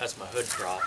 That's my hood prop.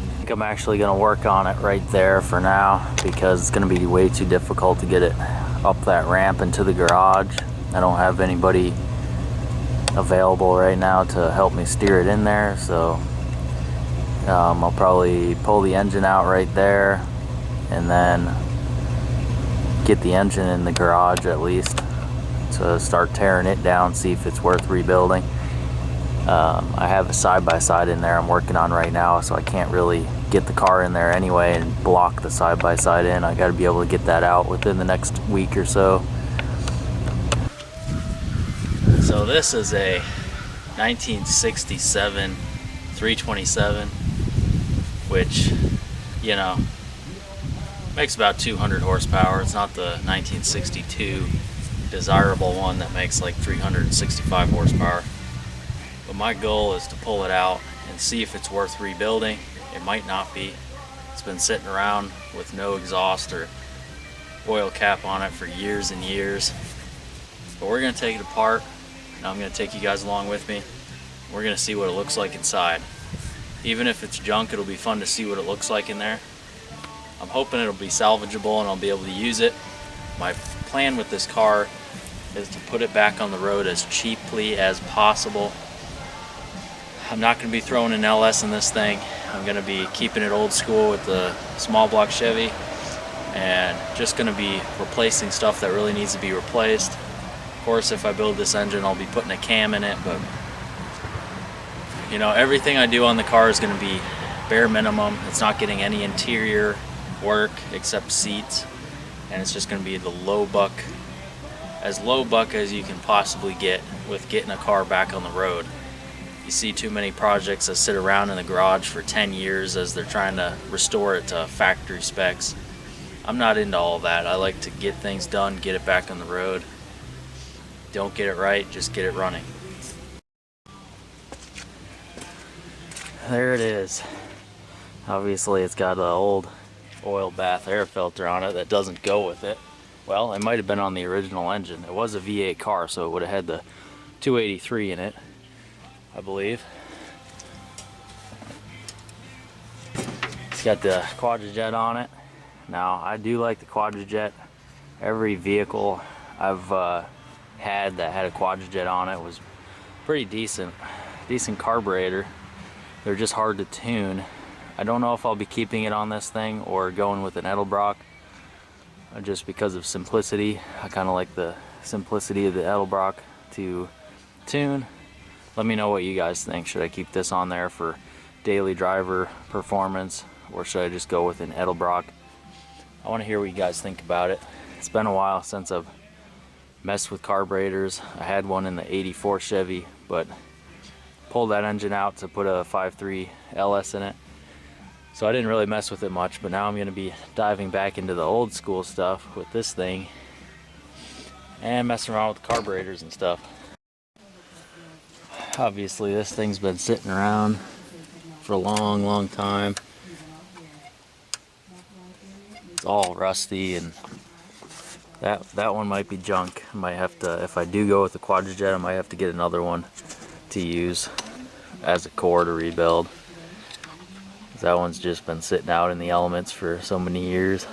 I think I'm actually going to work on it right there for now because it's going to be way too difficult to get it up that ramp into the garage. I don't have anybody available right now to help me steer it in there, so I'll probably pull the engine out right there and then get the engine in the garage at least to start tearing it down, see if it's worth rebuilding. I have a side-by-side in there I'm working on right now, so I can't really get the car in there anyway and block the side-by-side in. I got to be able to get that out within the next week or so. So this is a 1967 327, which, you know, makes about 200 horsepower. It's not the 1962 desirable one that makes like 365 horsepower. But my goal is to pull it out and see if it's worth rebuilding. It might not be. It's been sitting around with no exhaust or oil cap on it for years and years. But we're going to take it apart, and I'm going to take you guys along with me. We're going to see what it looks like inside. Even if it's junk, it'll be fun to see what it looks like in there. I'm hoping it'll be salvageable and I'll be able to use it. My plan with this car is to put it back on the road as cheaply as possible. I'm not going to be throwing an LS in this thing. I'm going to be keeping it old school with the small block Chevy and just going to be replacing stuff that really needs to be replaced. Of course, if I build this engine, I'll be putting a cam in it, but you know, everything I do on the car is going to be bare minimum. It's not getting any interior work except seats, and it's just going to be the low buck as low buck as you can possibly get with getting a car back on the road. You see too many projects that sit around in the garage for 10 years as they're trying to restore it to factory specs. I'm not into all that. I like to get things done, get it back on the road. Don't get it right, just get it running. There it is. Obviously it's got an old oil bath air filter on it that doesn't go with it. Well, it might have been on the original engine. It was a V8 car, so it would have had the 283 in it, I believe. It's got the Quadrajet on it. Now, I do like the Quadrajet. Every vehicle I've had that had a Quadrajet on it was pretty decent carburetor. They're just hard to tune. I don't know if I'll be keeping it on this thing or going with an Edelbrock, just because of simplicity. I kind of like the simplicity of the Edelbrock to tune. Let me know what you guys think. Should I keep this on there for daily driver performance, or should I just go with an Edelbrock? I want to hear what you guys think about it. It's been a while since I've messed with carburetors. I had one in the 84 Chevy, but pulled that engine out to put a 5.3 LS in it. So I didn't really mess with it much, but now I'm going to be diving back into the old school stuff with this thing and messing around with carburetors and stuff. Obviously this thing's been sitting around for a long time. It's all rusty, and that one might be junk. I might have to, if I do go with the Quadrajet, I might have to get another one to use as a core to rebuild. That one's just been sitting out in the elements for so many years.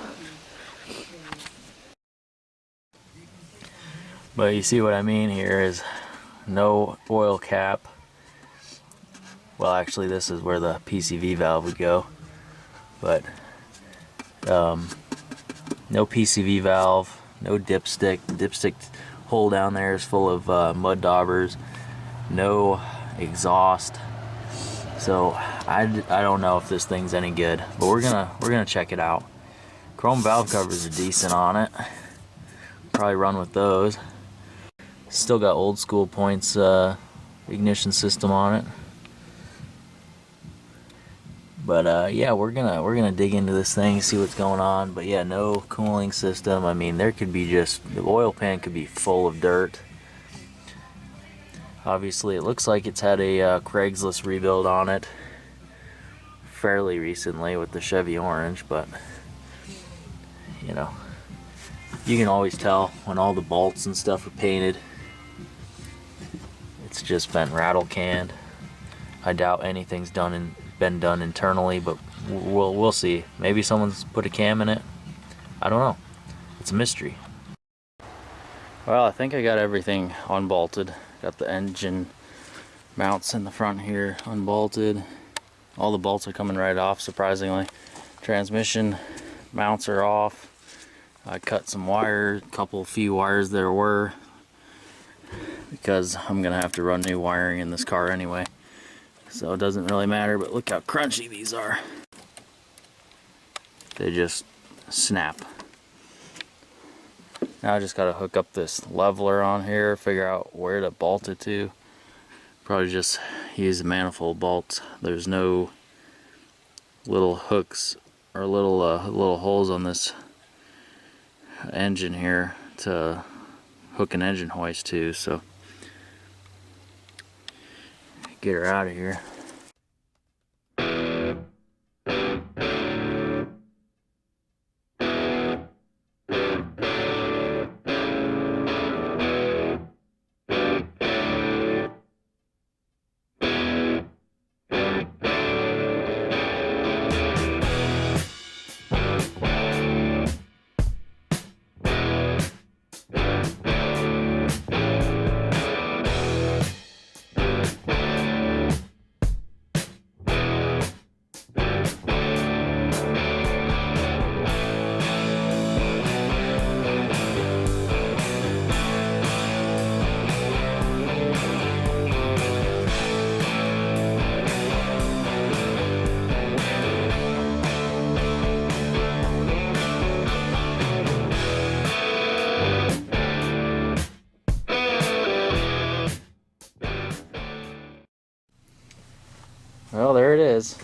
But you see what I mean here is no oil cap. Well, actually this is where the PCV valve would go, but no PCV valve, no dipstick. The dipstick hole down there is full of mud daubers. No exhaust. So I don't know if this thing's any good, but we're gonna check it out. Chrome valve covers are decent on it. Probably run with those. Still got old school points ignition system on it. But yeah, we're gonna dig into this thing, see what's going on. But yeah, no cooling system. I mean, there could be just, the oil pan could be full of dirt. Obviously it looks like it's had a Craigslist rebuild on it fairly recently with the Chevy orange, but you know, you can always tell when all the bolts and stuff are painted. It's just been rattle canned. I doubt anything's been done internally, but we'll see. Maybe someone's put a cam in it. I don't know. It's a mystery. Well, I think I got everything unbolted. Got the engine mounts in the front here unbolted. All the bolts are coming right off, surprisingly. Transmission mounts are off. I cut some wire, few wires there were, because I'm gonna have to run new wiring in this car anyway. So it doesn't really matter, but look how crunchy these are. They just snap. Now I just gotta hook up this leveler on here, figure out where to bolt it to. Probably just use the manifold bolts. There's no little hooks or little holes on this engine here to hook an engine hoist to, so get her out of here. it is.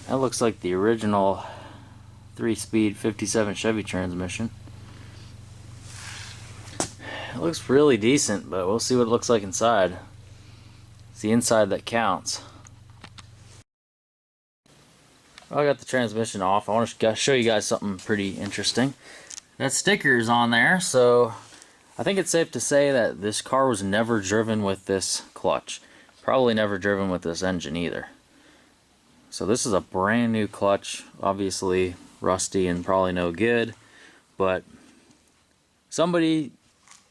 That looks like the original 3-speed 57 Chevy transmission. It looks really decent, but we'll see what it looks like inside. It's the inside that counts. Well, I got the transmission off. I want to show you guys something pretty interesting. That sticker is on there, so I think it's safe to say that this car was never driven with this clutch. Probably never driven with this engine either. So this is a brand new clutch, obviously rusty and probably no good, but somebody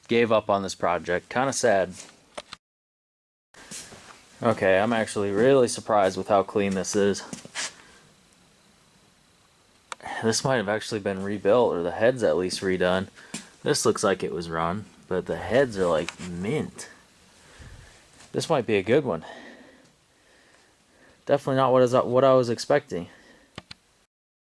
gave up on this project. Kind of sad. Okay, I'm actually really surprised with how clean this is. This might have actually been rebuilt, or the head's at least redone. This looks like it was run, but the heads are like mint. This might be a good one. Definitely not what I was expecting.